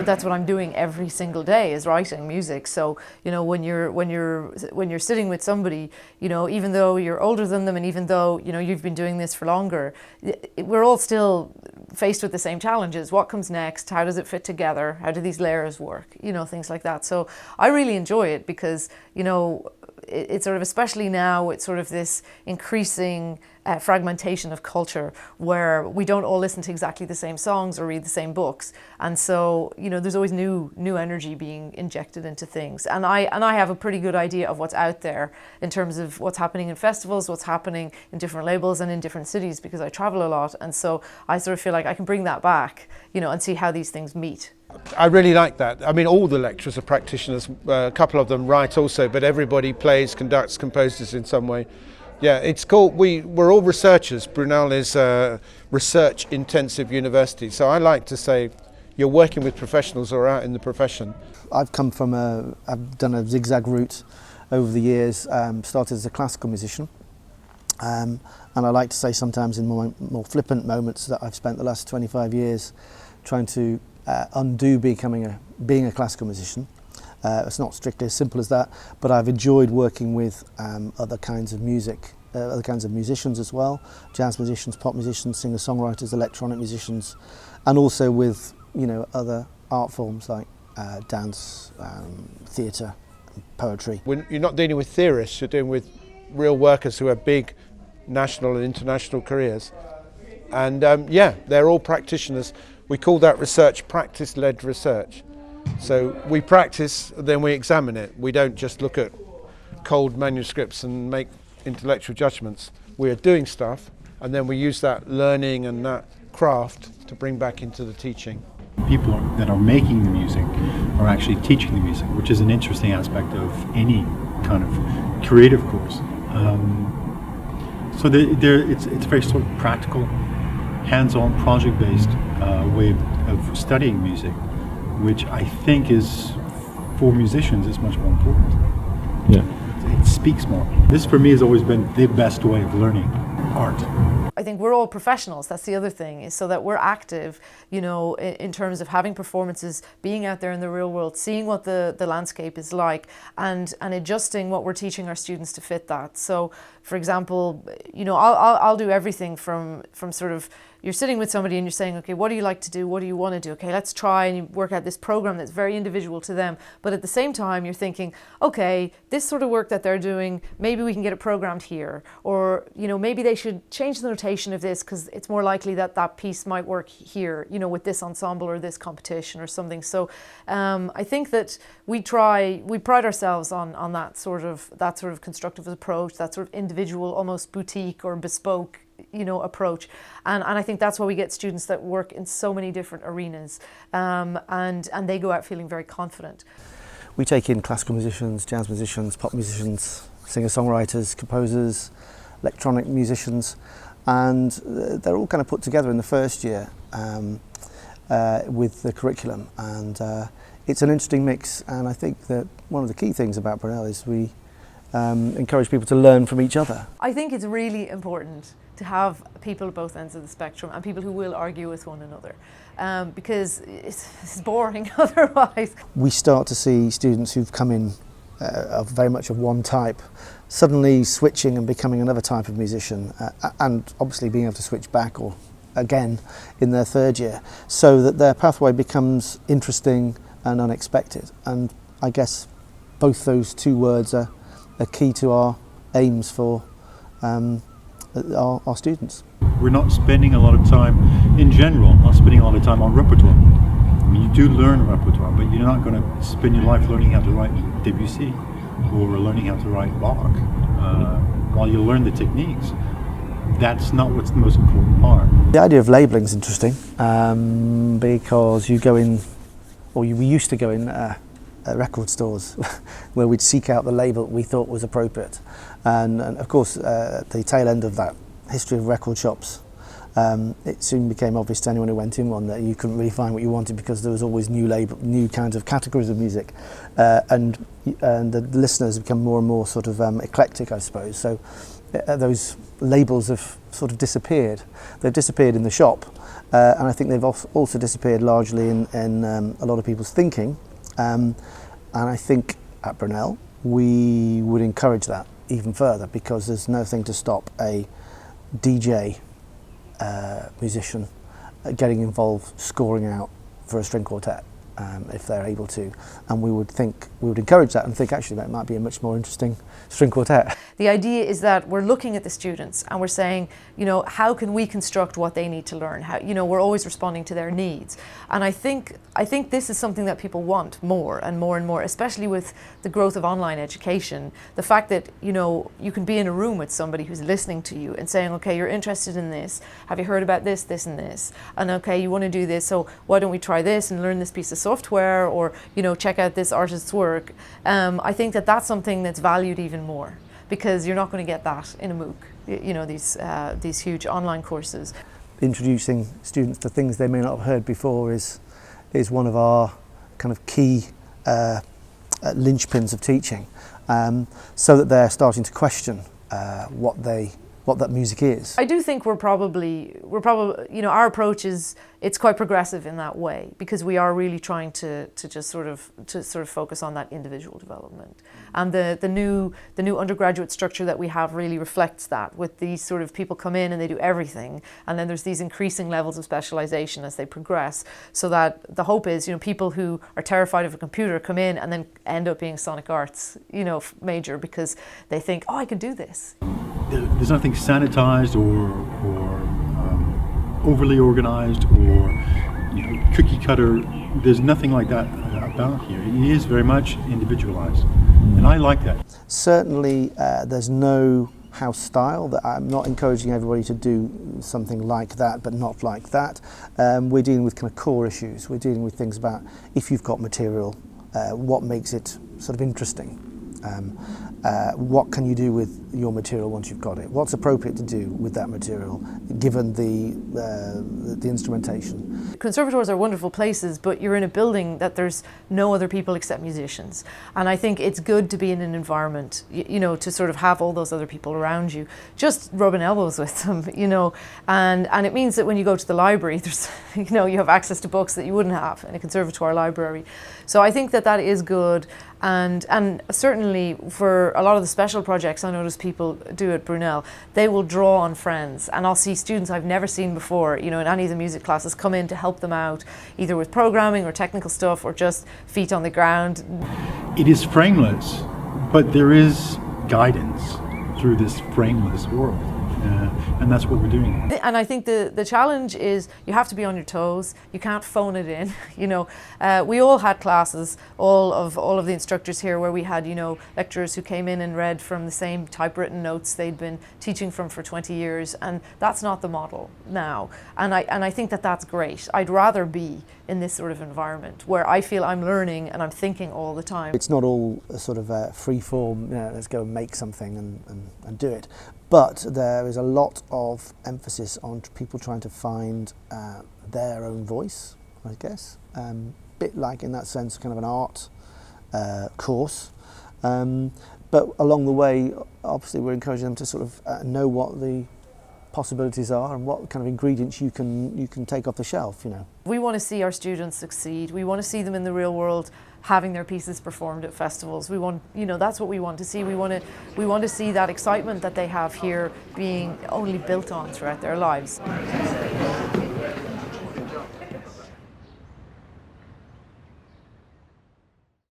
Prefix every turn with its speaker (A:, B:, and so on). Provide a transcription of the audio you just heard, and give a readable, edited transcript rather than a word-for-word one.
A: that's what I'm doing every single day, is writing music. So, you know, when you're sitting with somebody, you know, even though you're older than them and even though, you know, you've been doing this for longer, we're all still faced with the same challenges. What comes next? How does it fit together? How do these layers work? You know, things like that. So I really enjoy it because, you know, it's sort of, especially now, it's sort of this increasing fragmentation of culture where we don't all listen to exactly the same songs or read the same books. And so, you know, there's always new energy being injected into things. And I have a pretty good idea of what's out there in terms of what's happening in festivals, what's happening in different labels and in different cities, because I travel a lot. And so I sort of feel like I can bring that back, you know, and see how these things meet.
B: I really like that. I mean, all the lecturers are practitioners. A couple of them write also, but everybody plays, conducts, composes in some way. Yeah, it's cool. We're all researchers. Brunel is a research-intensive university, so I like to say you're working with professionals or out in the profession.
C: I've done a zigzag route over the years. Started as a classical musician, and I like to say sometimes in more flippant moments that I've spent the last 25 years trying to undo being a classical musician. It's not strictly as simple as that, but I've enjoyed working with other kinds of music, other kinds of musicians as well, jazz musicians, pop musicians, singer-songwriters, electronic musicians, and also with, you know, other art forms like dance, theatre, poetry.
B: You're not dealing with theorists, you're dealing with real workers who have big national and international careers. And yeah, they're all practitioners. We call that research practice-led research. So we practice, then we examine it. We don't just look at cold manuscripts and make intellectual judgments. We are doing stuff, and then we use that learning and that craft to bring back into the teaching.
D: People that are making the music are actually teaching the music, which is an interesting aspect of any kind of creative course. So it's a very sort of practical, hands-on, project-based way of studying music, which I think is, for musicians, is much more important. Yeah, it speaks more. This for me has always been the best way of learning art.
A: I think we're all professionals. That's the other thing, is so that we're active, you know, in terms of having performances, being out there in the real world, seeing what the landscape is like, and adjusting what we're teaching our students to fit that. So, for example, you know, I'll do everything from sort of, you're sitting with somebody and you're saying, okay, what do you like to do? What do you want to do? Okay, let's try, and you work out this program that's very individual to them. But at the same time, you're thinking, okay, this sort of work that they're doing, maybe we can get it programmed here. Or, you know, maybe they should change the notation of this because it's more likely that that piece might work here, you know, with this ensemble or this competition or something. So I think that we pride ourselves on that sort of constructive approach, that sort of individual, almost boutique or bespoke, you know, approach, and I think that's why we get students that work in so many different arenas, and they go out feeling very confident.
C: We take in classical musicians, jazz musicians, pop musicians, singer-songwriters, composers, electronic musicians, and they're all kind of put together in the first year with the curriculum, and it's an interesting mix. And I think that one of the key things about Brunel is we encourage people to learn from each other.
A: I think it's really important to have people at both ends of the spectrum and people who will argue with one another, because it's boring otherwise.
C: We start to see students who've come in of very much of one type suddenly switching and becoming another type of musician, and obviously being able to switch back or again in their third year, so that their pathway becomes interesting and unexpected. And I guess both those two words are key to our aims for our students.
D: We're not spending a lot of time, in general, not spending a lot of time on repertoire. I mean, you do learn repertoire, but you're not going to spend your life learning how to write Debussy or learning how to write Bach. While you learn the techniques, that's not what's the most important part.
C: The idea of labelling is interesting, because you go in, or we used to go in record stores where we'd seek out the label we thought was appropriate, and of course at the tail end of that history of record shops, it soon became obvious to anyone who went in one that you couldn't really find what you wanted because there was always new kinds of categories of music, and the listeners become more and more sort of eclectic, I suppose. So those labels have sort of disappeared. They've disappeared in the shop, and I think they've also disappeared largely in a lot of people's thinking. And I think at Brunel we would encourage that even further, because there's nothing to stop a DJ musician getting involved, scoring out for a string quartet if they're able to, and we would encourage that and think actually that might be a much more interesting string quartet.
A: The idea is that we're looking at the students and we're saying, you know, how can we construct what they need to learn? How, you know, we're always responding to their needs. And I think this is something that people want more and more and more, especially with the growth of online education. The fact that, you know, you can be in a room with somebody who's listening to you and saying, okay, you're interested in this. Have you heard about this, this and this? And okay, you want to do this, so why don't we try this and learn this piece of software, or, you know, check out this artist's work. I think that that's something that's valued even more, because you're not going to get that in a MOOC, you know, these huge online courses.
C: Introducing students to things they may not have heard before is one of our kind of key linchpins of teaching, so that they're starting to question what that music is.
A: I do think we're probably, you know, our approach is, it's quite progressive in that way, because we are really trying to just sort of focus on that individual development. And the new undergraduate structure that we have really reflects that, with these sort of people come in and they do everything, and then there's these increasing levels of specialization as they progress, so that the hope is, you know, people who are terrified of a computer come in and then end up being sonic arts, you know, major, because they think, oh, I can do this.
D: There's nothing sanitized or overly organized or, you know, cookie cutter. There's nothing like that about here. It is very much individualized, and I like that.
C: Certainly, there's no house style. That I'm not encouraging everybody to do something like that, but not like that. We're dealing with kind of core issues. We're dealing with things about, if you've got material, what makes it sort of interesting. What can you do with your material once you've got it? What's appropriate to do with that material, given the instrumentation?
A: Conservatoires are wonderful places, but you're in a building that there's no other people except musicians. And I think it's good to be in an environment, you know, to sort of have all those other people around you, just rubbing elbows with them, you know. And it means that when you go to the library, there's, you know, you have access to books that you wouldn't have in a conservatoire library. So I think that is good. And certainly for a lot of the special projects I notice people do at Brunel, they will draw on friends, and I'll see students I've never seen before, you know, in any of the music classes, come in to help them out, either with programming or technical stuff, or just feet on the ground.
D: It is frameless, but there is guidance through this frameless world. And that's what we're doing.
A: And I think the challenge is you have to be on your toes. You can't phone it in. You know, we all had classes, all of the instructors here, where we had, you know, lecturers who came in and read from the same typewritten notes they'd been teaching from for 20 years, and that's not the model now. And I think that's great. I'd rather be in this sort of environment where I feel I'm learning and I'm thinking all the time.
C: It's not all a sort of free form, you know, let's go and make something and do it. But there is a lot of emphasis on people trying to find their own voice, I guess. Bit like, in that sense, kind of an art course. But along the way, obviously, we're encouraging them to sort of know what the possibilities are and what kind of ingredients you can take off the shelf, you know. We
A: want to see our students succeed. We want to see them in the real world having their pieces performed at festivals. We want, you know, that's what we want to see. We want to see that excitement that they have here being only built on throughout their lives.